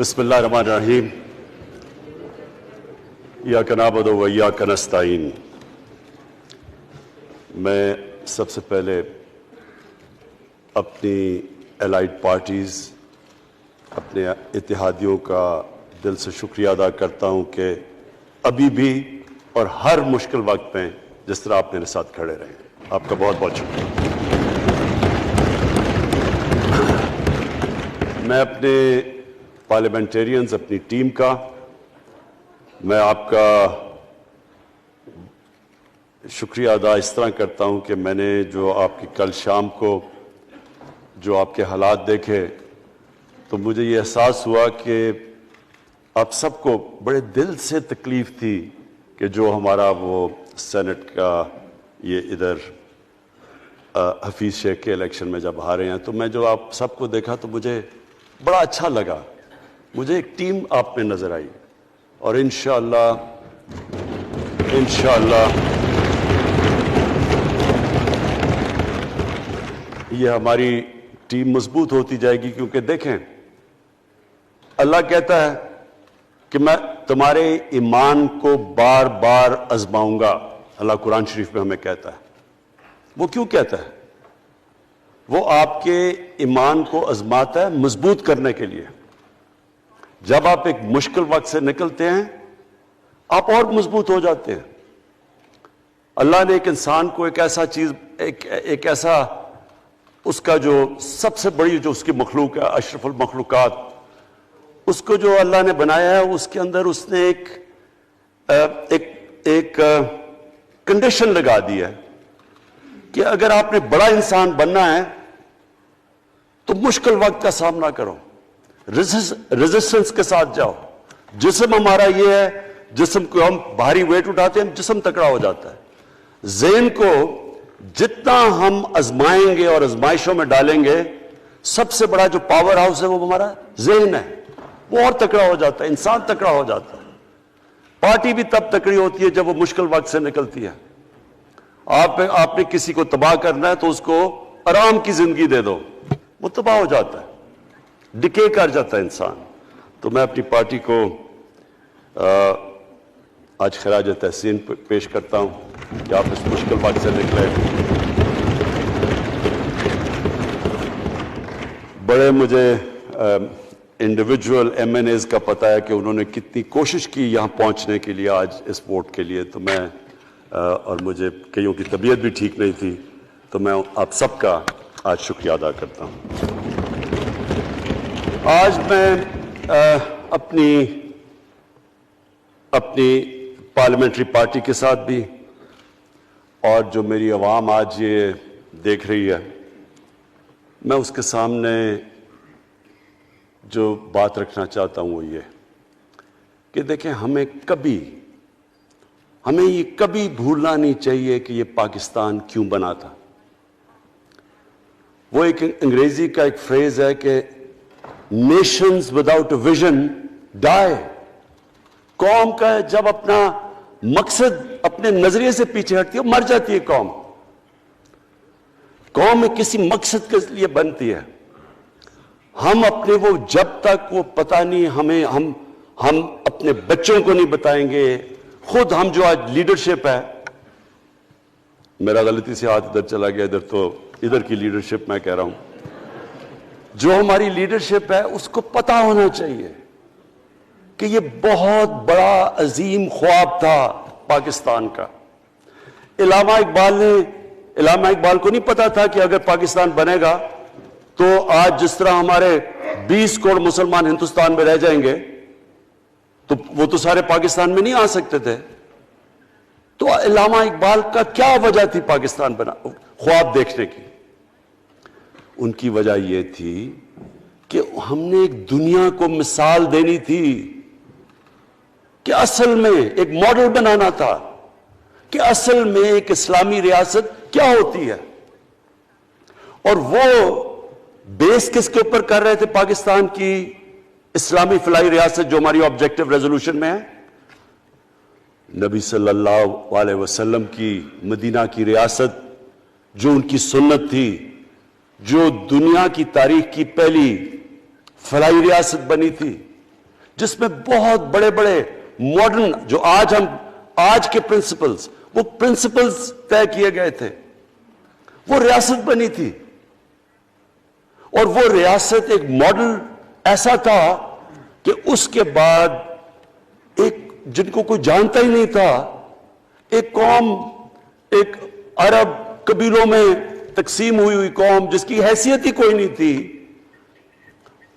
بسم اللہ الرحمن الرحیم ایاک نعبد و ایاک نستعین۔ میں سب سے پہلے اپنی الائڈ پارٹیز، اپنے اتحادیوں کا دل سے شکریہ ادا کرتا ہوں کہ ابھی بھی اور ہر مشکل وقت میں جس طرح آپ میرے ساتھ کھڑے رہے، آپ کا بہت بہت شکریہ۔ میں اپنے پارلیمنٹیرینز، اپنی ٹیم کا، میں آپ کا شکریہ ادا اس طرح کرتا ہوں کہ میں نے جو آپ کی کل شام کو جو آپ کے حالات دیکھے تو مجھے یہ احساس ہوا کہ آپ سب کو بڑے دل سے تکلیف تھی کہ جو ہمارا وہ سینٹ کا یہ ادھر حفیظ شیخ کے الیکشن میں جب ہارے ہیں، تو میں جو آپ سب کو دیکھا تو مجھے بڑا اچھا لگا، مجھے ایک ٹیم آپ میں نظر آئی، اور انشاءاللہ یہ ہماری ٹیم مضبوط ہوتی جائے گی، کیونکہ دیکھیں اللہ کہتا ہے کہ میں تمہارے ایمان کو بار بار آزماؤں گا۔ اللہ قرآن شریف میں ہمیں کہتا ہے۔ وہ کیوں کہتا ہے؟ وہ آپ کے ایمان کو آزماتا ہے مضبوط کرنے کے لیے۔ جب آپ ایک مشکل وقت سے نکلتے ہیں آپ اور مضبوط ہو جاتے ہیں۔ اللہ نے ایک انسان کو ایک ایسا چیز، ایک ایسا اس کا جو سب سے بڑی جو اس کی مخلوق ہے، اشرف المخلوقات، اس کو جو اللہ نے بنایا ہے، اس کے اندر اس نے ایک کنڈیشن لگا دی ہے کہ اگر آپ نے بڑا انسان بننا ہے تو مشکل وقت کا سامنا کرو، ریزسٹنس کے ساتھ جاؤ۔ جسم ہمارا یہ ہے، جسم کو ہم بھاری ویٹ اٹھاتے ہیں، جسم تکڑا ہو جاتا ہے۔ ذہن کو جتنا ہم آزمائیں گے اور آزمائشوں میں ڈالیں گے، سب سے بڑا جو پاور ہاؤس ہے وہ ہمارا ذہن ہے، وہ اور تکڑا ہو جاتا ہے، انسان تکڑا ہو جاتا ہے۔ پارٹی بھی تب تکڑی ہوتی ہے جب وہ مشکل وقت سے نکلتی ہے۔ آپ نے کسی کو تباہ کرنا ہے تو اس کو آرام کی زندگی دے دو، وہ تباہ ہو جاتا ہے، ڈکے کر جاتا ہے انسان۔ تو میں اپنی پارٹی کو آج خراج تحسین پیش کرتا ہوں کہ آپ اس مشکل وقت سے نکلے۔ بڑے مجھے انڈیویجول ایم این ایز کا پتہ ہے کہ انہوں نے کتنی کوشش کی یہاں پہنچنے کے لیے، آج اس ووٹ کے لیے، تو میں اور مجھے کئیوں کی طبیعت بھی ٹھیک نہیں تھی، تو میں آپ سب کا آج شکریہ ادا کرتا ہوں۔ آج میں اپنی پارلیمنٹری پارٹی کے ساتھ بھی، اور جو میری عوام آج یہ دیکھ رہی ہے، میں اس کے سامنے جو بات رکھنا چاہتا ہوں وہ یہ کہ دیکھیں ہمیں یہ کبھی بھولنا نہیں چاہیے کہ یہ پاکستان کیوں بنا تھا۔ وہ ایک انگریزی کا ایک فریز ہے کہ نیشنز وداؤٹ اے ویژن ڈائی۔ قوم کا جب اپنا مقصد اپنے نظریے سے پیچھے ہٹتی ہے مر جاتی ہے قوم۔ قوم میں کسی مقصد کے لیے بنتی ہے۔ ہم اپنے وہ جب تک وہ پتہ نہیں ہم اپنے بچوں کو نہیں بتائیں گے، خود ہم جو آج لیڈرشپ ہے، میرا غلطی سے ہاتھ ادھر چلا گیا، ادھر کی لیڈرشپ میں کہہ رہا ہوں، جو ہماری لیڈرشپ ہے اس کو پتہ ہونا چاہیے کہ یہ بہت بڑا عظیم خواب تھا پاکستان کا۔ علامہ اقبال کو نہیں پتا تھا کہ اگر پاکستان بنے گا تو آج جس طرح ہمارے 20 کروڑ مسلمان ہندوستان میں رہ جائیں گے تو وہ تو سارے پاکستان میں نہیں آ سکتے تھے۔ تو علامہ اقبال کا کیا وجہ تھی پاکستان خواب دیکھنے کی؟ ان کی وجہ یہ تھی کہ ہم نے ایک دنیا کو مثال دینی تھی، کہ اصل میں ایک ماڈل بنانا تھا کہ اصل میں ایک اسلامی ریاست کیا ہوتی ہے۔ اور وہ بیس کس کے اوپر کر رہے تھے پاکستان کی اسلامی فلاحی ریاست جو ہماری آبجیکٹو ریزولوشن میں ہے؟ نبی صلی اللہ علیہ وسلم کی مدینہ کی ریاست، جو ان کی سنت تھی، جو دنیا کی تاریخ کی پہلی فلاحی ریاست بنی تھی، جس میں بہت بڑے بڑے ماڈرن جو آج کے پرنسپلز، وہ پرنسپلز طے کیے گئے تھے. وہ ریاست بنی تھی، اور وہ ریاست ایک ماڈل ایسا تھا کہ اس کے بعد ایک جن کو کوئی جانتا ہی نہیں تھا، ایک قوم، ایک عرب قبیلوں میں تقسیم ہوئی قوم جس کی حیثیت ہی کوئی نہیں تھی،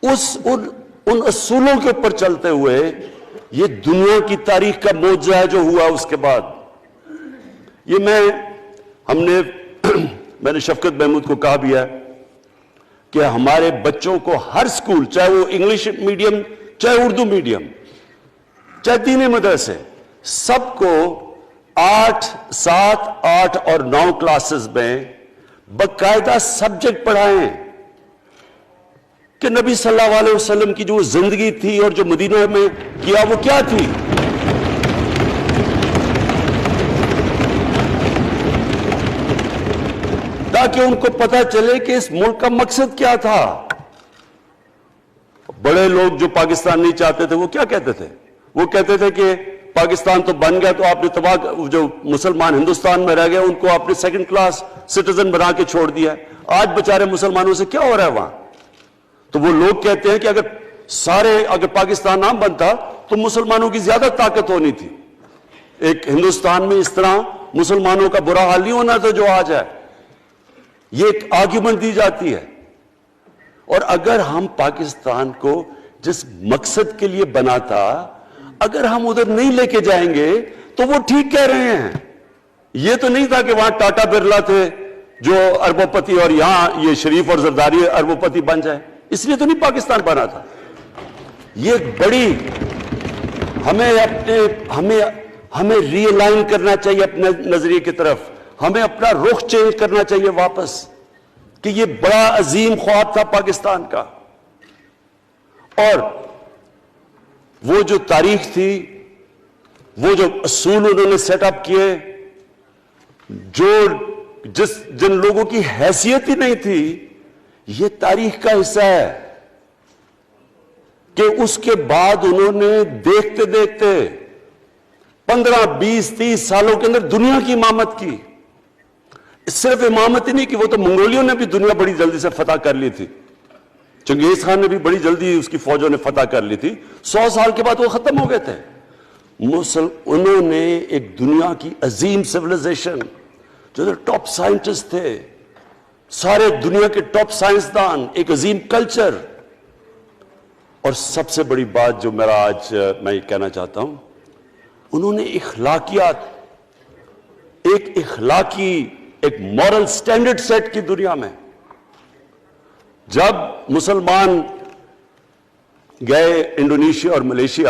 ان اصولوں کے اوپر چلتے ہوئے یہ دنیا کی تاریخ کا معجزہ ہے جو ہوا اس کے بعد. یہ میں نے شفقت محمود کو کہا بھی ہے کہ ہمارے بچوں کو ہر سکول، چاہے وہ انگلش میڈیم، چاہے اردو میڈیم، چاہے دینی مدرسے، سب کو 8، 7، 8 اور 9 کلاسز میں باقاعدہ سبجیکٹ پڑھائیں کہ نبی صلی اللہ علیہ وسلم کی جو زندگی تھی اور جو مدینہ میں کیا وہ کیا تھی. تاکہ ان کو پتہ چلے کہ اس ملک کا مقصد کیا تھا. بڑے لوگ جو پاکستان نہیں چاہتے تھے وہ کیا کہتے تھے؟ وہ کہتے تھے کہ پاکستان تو بن گیا تو آپ نے تباہ، جو مسلمان ہندوستان میں رہ گئے ان کو آپ نے سیکنڈ کلاس سٹیزن بنا کے چھوڑ دیا. آج بیچارے مسلمانوں سے کیا ہو رہا ہے وہاں؟ تو وہ لوگ کہتے ہیں کہ اگر پاکستان نہ بنتا تو مسلمانوں کی زیادہ طاقت ہونی تھی. ایک ہندوستان میں اس طرح مسلمانوں کا برا حال نہیں ہونا تھا جو آج ہے. یہ ایک آرگیومنٹ دی جاتی ہے. اور اگر ہم پاکستان کو جس مقصد کے لیے بنا تھا اگر ہم ادھر نہیں لے کے جائیں گے تو وہ ٹھیک کہہ رہے ہیں. یہ تو نہیں تھا کہ وہاں ٹاٹا برلا تھے جو اربوں پتی اور یہاں یہ شریف اور زرداری اربوں پتی بن جائیں. اس لیے تو نہیں پاکستان بنا تھا. یہ بڑی ہمیں ری الائن کرنا چاہیے اپنے نظریے کی طرف. ہمیں اپنا رخ چینج کرنا چاہیے واپس کہ یہ بڑا عظیم خواب تھا پاکستان کا. اور وہ جو تاریخ تھی، وہ جو اصول انہوں نے سیٹ اپ کیے، جن لوگوں کی حیثیت ہی نہیں تھی، یہ تاریخ کا حصہ ہے کہ اس کے بعد انہوں نے دیکھتے دیکھتے 15، 20، 30 سالوں کے اندر دنیا کی امامت کی. صرف امامت ہی نہیں کہ وہ تو منگولیوں نے بھی دنیا بڑی جلدی سے فتح کر لی تھی. چنگیز خان نے بھی بڑی جلدی اس کی فوجوں نے فتح کر لی تھی. 100 سال کے بعد وہ ختم ہو گئے تھے. انہوں نے ایک دنیا کی عظیم سیویلائزیشن، جو ٹاپ سائنٹسٹ تھے، سارے دنیا کے ٹاپ سائنسدان، ایک عظیم کلچر. اور سب سے بڑی بات جو آج میں یہ کہنا چاہتا ہوں، انہوں نے اخلاقیات، ایک مورل سٹینڈرڈ سیٹ کی دنیا میں. جب مسلمان گئے انڈونیشیا اور ملیشیا